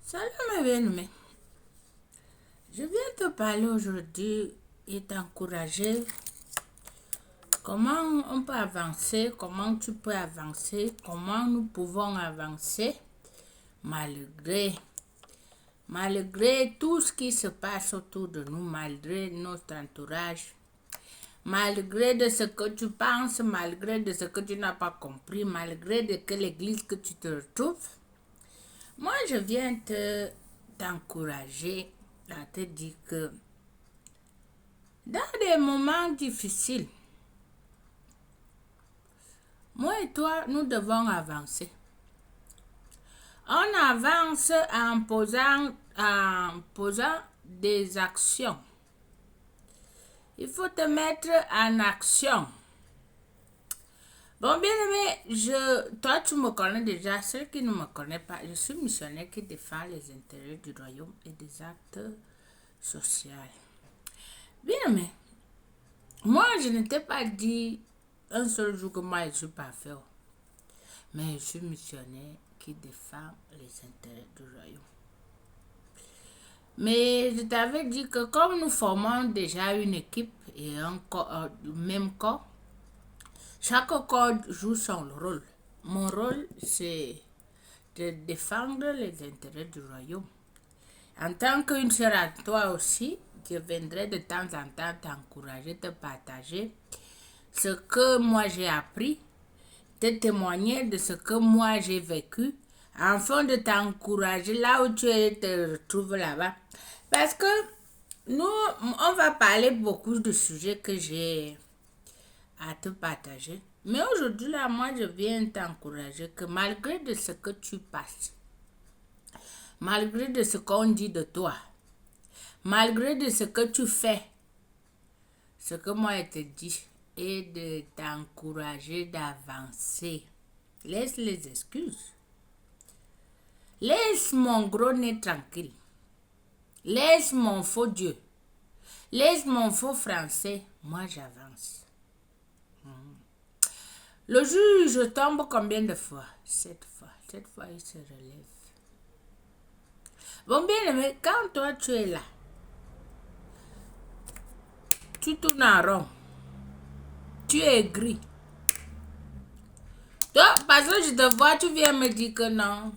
Salut mes bien-aimés. Je viens te parler aujourd'hui et t'encourager comment on peut avancer, comment tu peux avancer, comment nous pouvons avancer malgré tout ce qui se passe autour de nous, malgré notre entourage, malgré de ce que tu penses, malgré de ce que tu n'as pas compris, malgré de quelle église que tu te retrouves. Moi, je viens t'encourager à te dire que dans des moments difficiles, moi et toi, nous devons avancer. On avance en posant des actions. Il faut te mettre en action. Bon, bien aimé, toi tu me connais déjà. Ceux qui ne me connaissent pas, je suis missionnaire qui défend les intérêts du royaume et des actes sociaux. Bien aimé, moi je ne t'ai pas dit un seul jour que moi je suis parfait. Mais je suis missionnaire qui défend les intérêts du royaume. Mais je t'avais dit que comme nous formons déjà une équipe et un corps, même corps, chaque corps joue son rôle. Mon rôle, c'est de défendre les intérêts du royaume. En tant qu'une sœur à toi aussi, je viendrai de temps en temps t'encourager, te partager ce que moi j'ai appris, te témoigner de ce que moi j'ai vécu, afin de t'encourager là où tu te retrouves là-bas. Parce que nous, on va parler beaucoup de sujets que j'ai à te partager. Mais aujourd'hui, là, moi, je viens t'encourager que malgré de ce que tu passes, malgré de ce qu'on dit de toi, malgré de ce que tu fais, ce que moi, je te dis est de t'encourager d'avancer. Laisse les excuses. Laisse mon gros nez tranquille. Laisse mon faux Dieu. Laisse mon faux français. Moi, j'avance. Le juge tombe combien de fois? 7 fois. 7 fois, il se relève. Bon, bien aimé, quand toi, tu es là, tu tournes en rond. Tu es gris. Toi, parce que je te vois, tu viens me dire que non.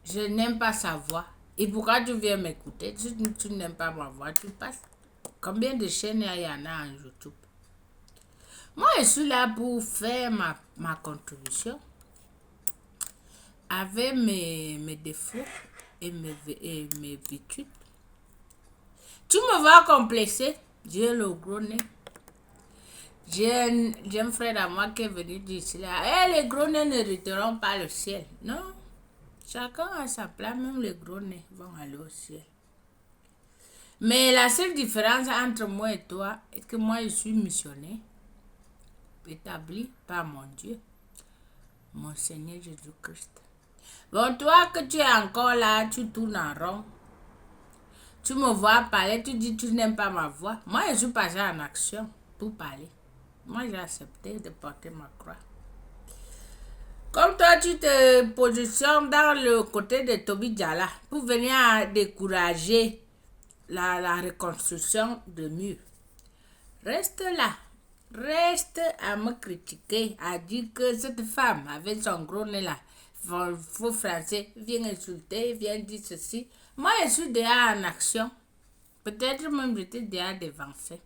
Je n'aime pas sa voix. Et pourquoi tu viens m'écouter? Si tu n'aimes pas ma voix, tu passes. Combien de chaînes il y en a en YouTube? Moi, je suis là pour faire ma contribution avec mes défauts et mes virtudes. Tu me vois complexer? J'ai le gros nez. J'ai un frère à moi qui est venu dire cela. Les gros nez n'hériteront pas le ciel. Non. Chacun a sa place, même les gros nez vont aller au ciel. Mais la seule différence entre moi et toi est que moi je suis missionnaire, établi par mon Dieu, mon Seigneur Jésus-Christ. Bon, toi que tu es encore là, tu tournes en rond. Tu me vois parler, tu dis tu n'aimes pas ma voix. Moi je suis passé en action pour parler. Moi j'ai accepté de porter ma croix. Comme toi, tu te positionnes dans le côté de Toby Diala pour venir à décourager la reconstruction de murs. Reste là. Reste à me critiquer, à dire que cette femme avec son gros nez là, faux français, vient insulter, vient dire ceci. Moi, je suis déjà en action. Peut-être même j'étais déjà devancée.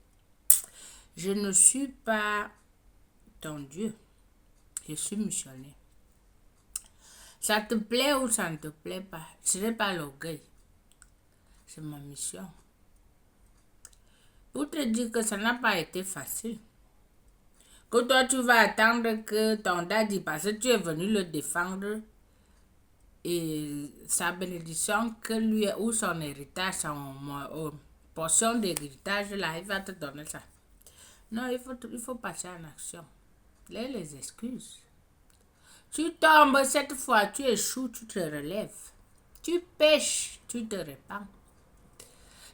Je ne suis pas ton Dieu. Je suis missionnaire. Ça te plaît ou ça ne te plaît pas, ce n'est pas l'orgueil. C'est ma mission. Pour te dire que ça n'a pas été facile. Que toi tu vas attendre que ton daddy, parce que tu es venu le défendre, et sa bénédiction, que lui ou son héritage, son portion d'héritage là, il va te donner ça. Non, il faut passer en action. Les excuses. Tu tombes cette fois, tu échoues, tu te relèves. Tu pêches, tu te répands.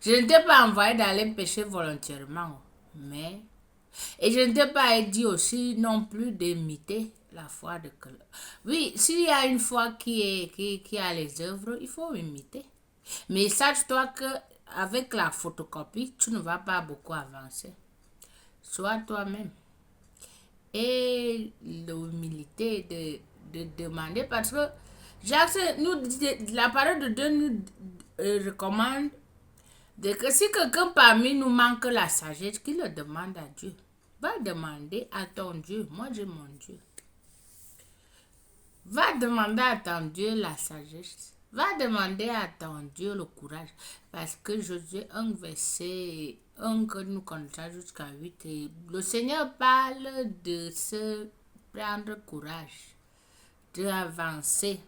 Je ne t'ai pas envoyé d'aller pêcher volontairement, mais... Et je ne t'ai pas dit aussi non plus d'imiter La foi de que... Oui, s'il y a une foi qui a les œuvres, il faut imiter. Mais sache-toi que avec la photocopie, tu ne vas pas beaucoup avancer. Sois toi-même. Et l'humilité de demander parce que Jacques, la parole de Dieu nous recommande de que si quelqu'un parmi nous manque la sagesse, qu'il le demande à Dieu. Va demander à ton Dieu. Moi, j'ai mon Dieu. Va demander à ton Dieu la sagesse. Va demander à ton Dieu le courage. Parce que Josué 1, verset 1 que nous connaissons jusqu'à 8. Et le Seigneur parle de se prendre courage, d'avancer,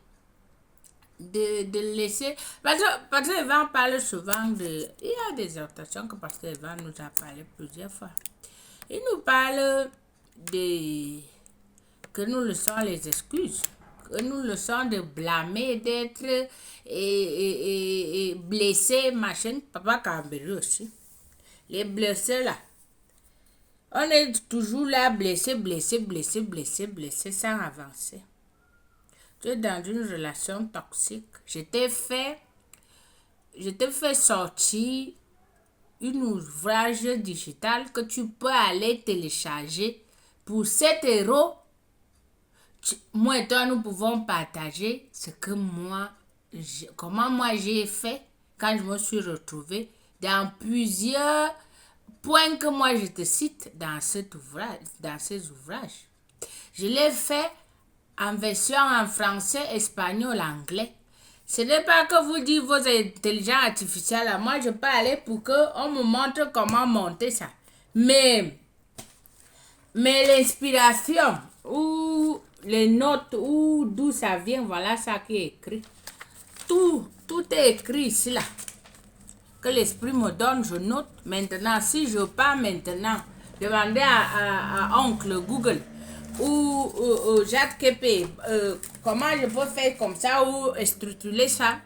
de laisser. Parce que Evan parle souvent de. Il y a des exhortations que Pasteur Evan nous a parlé plusieurs fois. Il nous parle de. Que nous laissons les excuses. Que nous laissons de blâmer, d'être et blessés, machin. Papa Cambéré aussi. Les blessés là. On est toujours là, blessé, sans avancer. Tu es dans une relation toxique. Je t'ai fait sortir un ouvrage digital que tu peux aller télécharger pour 7 €. Moi et toi, nous pouvons partager ce que comment moi j'ai fait quand je me suis retrouvée dans plusieurs points que moi je te cite dans ces ouvrages. Je l'ai fait en version en français, espagnol, anglais. Ce n'est pas que vous dites vos intelligences artificielles. Moi, je peux aller pour qu'on me montre comment monter ça. Mais l'inspiration ou les notes ou d'où ça vient, voilà ça qui est écrit. Tout est écrit ici là. Que l'esprit me donne, je note. Maintenant, si je pars maintenant, demander à oncle Google ou Jacques Kepé, comment je peux faire comme ça ou structurer ça.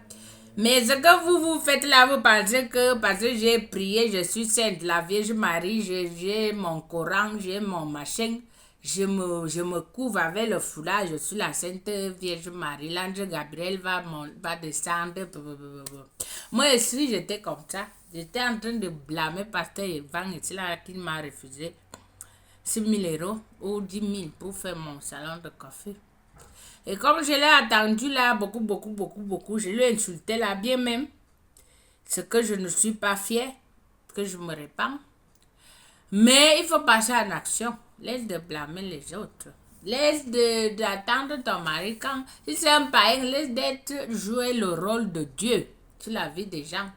Mais ce que vous faites là, vous pensez que parce que j'ai prié, je suis sainte, la Vierge Marie, j'ai mon Coran, j'ai mon machin, je me couvre avec le foulard, je suis la Sainte Vierge Marie, l'ange Gabriel va descendre. Moi aussi, j'étais comme ça. J'étais en train de blâmer Pasteur Evan ici là qui m'a refusé 6 000 € ou 10 000 pour faire mon salon de café. Et comme je l'ai attendu là, beaucoup, je lui ai insulté là, bien même. Ce que je ne suis pas fière, que je me répands. Mais il faut passer en action. Laisse de blâmer les autres. Laisse d'attendre ton mari quand. Si c'est un païen, laisse d'être jouer le rôle de Dieu sur la vie des gens.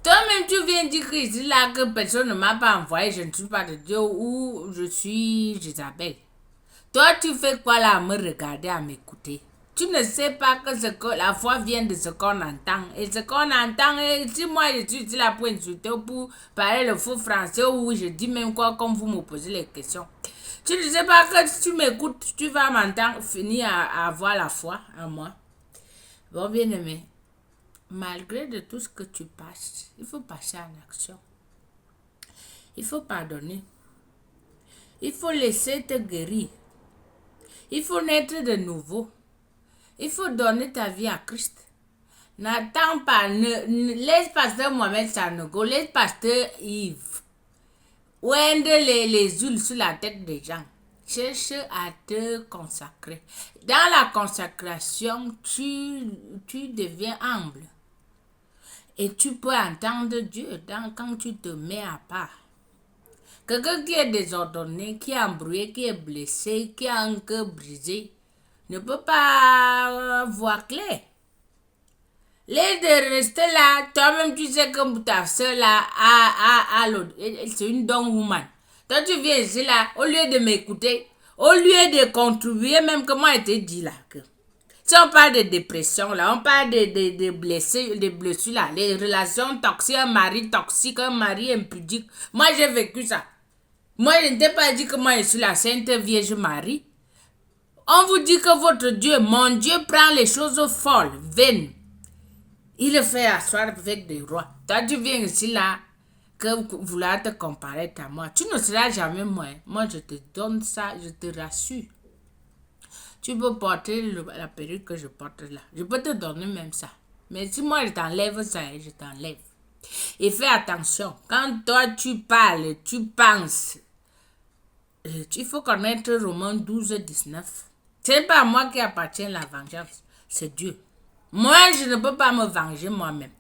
Toi-même, tu viens dire que ici là que personne ne m'a pas envoyé, je ne suis pas de Dieu ou je suis Isabelle. Toi, tu fais quoi là à me regarder, à m'écouter? Tu ne sais pas que la foi vient de ce qu'on entend. Et ce qu'on entend, si moi je suis ici là pour insulter, pour parler le faux français, ou je dis même quoi comme vous me posez les questions. Tu ne sais pas que si tu m'écoutes, tu vas m'entendre finir à avoir la foi en moi. Bon, bien aimé, malgré de tout ce que tu passes, il faut passer en action. Il faut pardonner. Il faut laisser te guérir. Il faut naître de nouveau. Il faut donner ta vie à Christ. N'attends pas, laisse pasteur Mohamed Sanogo, laisse pasteur Yves. Ouende les huiles sur la tête des gens. Cherche à te consacrer. Dans la consécration, tu deviens humble. Et tu peux entendre Dieu quand tu te mets à part. Quelqu'un qui est désordonné, qui est embrouillé, qui est blessé, qui a un cœur brisé, ne peut pas voir clair. Laisse de rester là, toi-même tu sais que ta soeur là, c'est une dumb woman. Toi tu viens ici là, au lieu de m'écouter, au lieu de contribuer, même comme moi je te dis là, que si on parle de dépression là, on parle de blessures là, les relations toxiques, un mari toxique, un mari impudique, moi j'ai vécu ça. Moi je ne t'ai pas dit que moi je suis la Sainte Vierge Marie. On vous dit que votre Dieu, mon Dieu, prend les choses folles, vaines. Il le fait asseoir avec des rois. Toi, tu viens ici là. que vouloir te comparer à moi. Tu ne seras jamais moi. Moi, je te donne ça, je te rassure. Tu peux porter la perruque que je porte là. Je peux te donner même ça. Mais si moi, je t'enlève ça, je t'enlève. Et fais attention. Quand toi, tu parles, tu penses, il faut connaître Romains 12, 19. Ce n'est pas moi qui appartient à la vengeance. C'est Dieu. Moi, je ne peux pas me venger moi-même.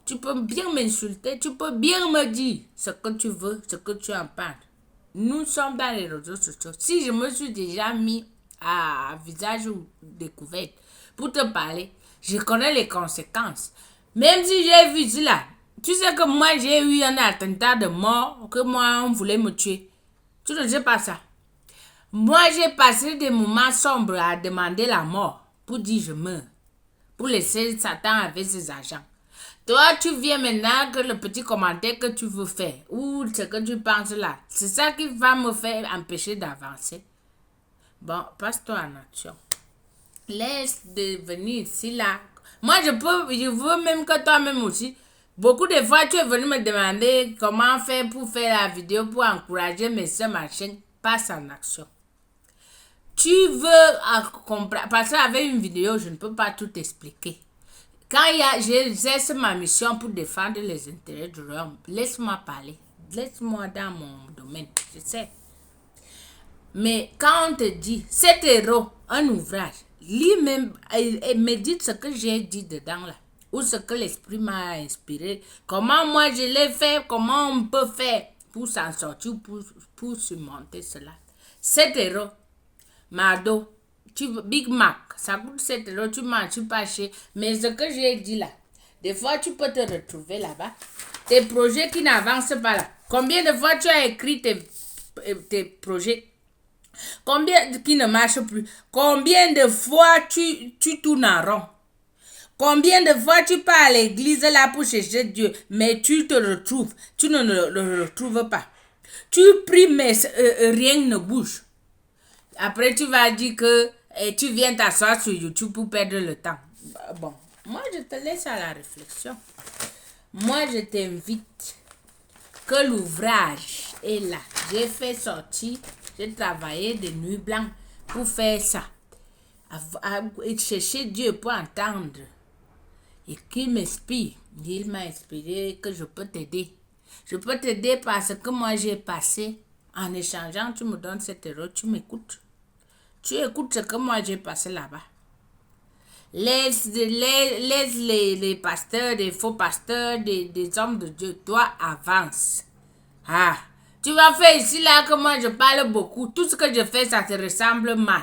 Tu peux bien m'insulter, tu peux bien me dire ce que tu veux, ce que tu en parles. Nous sommes dans les réseaux sociaux. Si je me suis déjà mis à visage découvert pour te parler, je connais les conséquences. Même si j'ai vu cela, tu sais que moi j'ai eu un attentat de mort, que moi on voulait me tuer. Tu ne sais pas ça. Moi j'ai passé des moments sombres à demander la mort pour dire je meurs, pour laisser Satan avec ses agents. Toi, tu viens maintenant que le petit commentaire que tu veux faire, ou ce que tu penses là, c'est ça qui va me faire empêcher d'avancer. Bon, passe-toi en action. Laisse de venir ici là. Moi, je veux même que toi-même aussi. Beaucoup de fois, tu es venu me demander comment faire pour faire la vidéo, pour encourager mes soeurs, machin. Passe en action. Tu veux comprendre, parce qu'avec une vidéo, je ne peux pas tout expliquer. Quand j'exerce ma mission pour défendre les intérêts du royaume, laisse-moi parler. Laisse-moi dans mon domaine, je sais. Mais quand on te dit, cet héros, un ouvrage, lis même et médite ce que j'ai dit dedans là. Ou ce que l'esprit m'a inspiré. Comment moi je l'ai fait, comment on peut faire pour s'en sortir, pour surmonter cela. Cet héros, Mado, Big Mac, ça coûte 7 euros, tu manges pas cher. Mais ce que j'ai dit là, des fois tu peux te retrouver là-bas. Tes projets qui n'avancent pas là. Combien de fois tu as écrit tes projets? Combien qui ne marchent plus? Combien de fois tu tournes en rond? Combien de fois tu pars à l'église là pour chercher Dieu, mais tu te retrouves, tu ne le retrouves pas. Tu pries, mais rien ne bouge. Après, tu vas dire que tu viens t'asseoir sur YouTube pour perdre le temps. Bon, moi, je te laisse à la réflexion. Moi, je t'invite que l'ouvrage est là. J'ai fait sortir, j'ai travaillé de nuit blanche pour faire ça. Et chercher Dieu pour entendre. Et qu'il m'inspire. Il m'a inspiré que je peux t'aider. Je peux t'aider parce que moi, j'ai passé. En échangeant, tu me donnes 7 euros, tu m'écoutes. Tu écoutes ce que moi j'ai passé là-bas. Laisse les pasteurs, des faux pasteurs, des hommes de Dieu. Toi, avance. Ah, tu vas faire ici là que moi je parle beaucoup. Tout ce que je fais, ça te ressemble mal.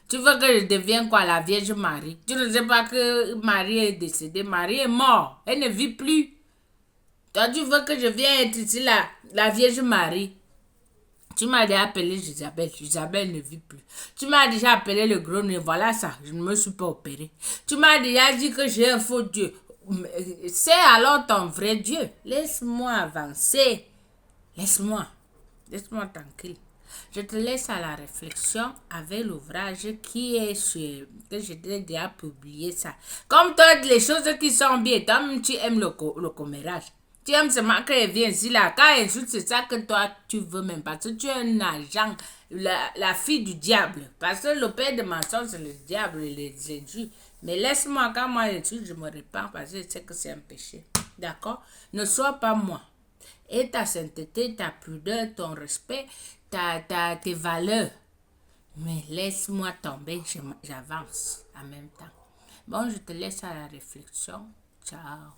Tu veux que je devienne quoi, la Vierge Marie? Tu ne sais pas que Marie est décédée. Marie est morte. Elle ne vit plus. Toi, tu veux que je vienne être ici là, la Vierge Marie? Tu m'as déjà appelé Isabelle. Isabelle ne vit plus. Tu m'as déjà appelé le gros nez. Voilà ça. Je ne me suis pas opéré. Tu m'as déjà dit que j'ai un faux Dieu. C'est alors ton vrai Dieu. Laisse-moi avancer. Laisse-moi. Laisse-moi tranquille. Je te laisse à la réflexion avec l'ouvrage qui est sur... que je t'ai déjà publié ça. Comme toi, les choses qui sont bien. Toi, tu aimes le commérage. Tu aimes seulement qu'elle vient ici là. Quand elle joue, c'est ça que toi tu veux même. Parce que tu es un agent, la fille du diable. Parce que le père de mensonge, c'est le diable et les injures. Mais laisse-moi, quand moi je me répands parce que je sais que c'est un péché. D'accord? Ne sois pas moi. Et ta sainteté, ta pudeur, ton respect, tes valeurs. Mais laisse-moi tomber, j'avance en même temps. Bon, je te laisse à la réflexion. Ciao.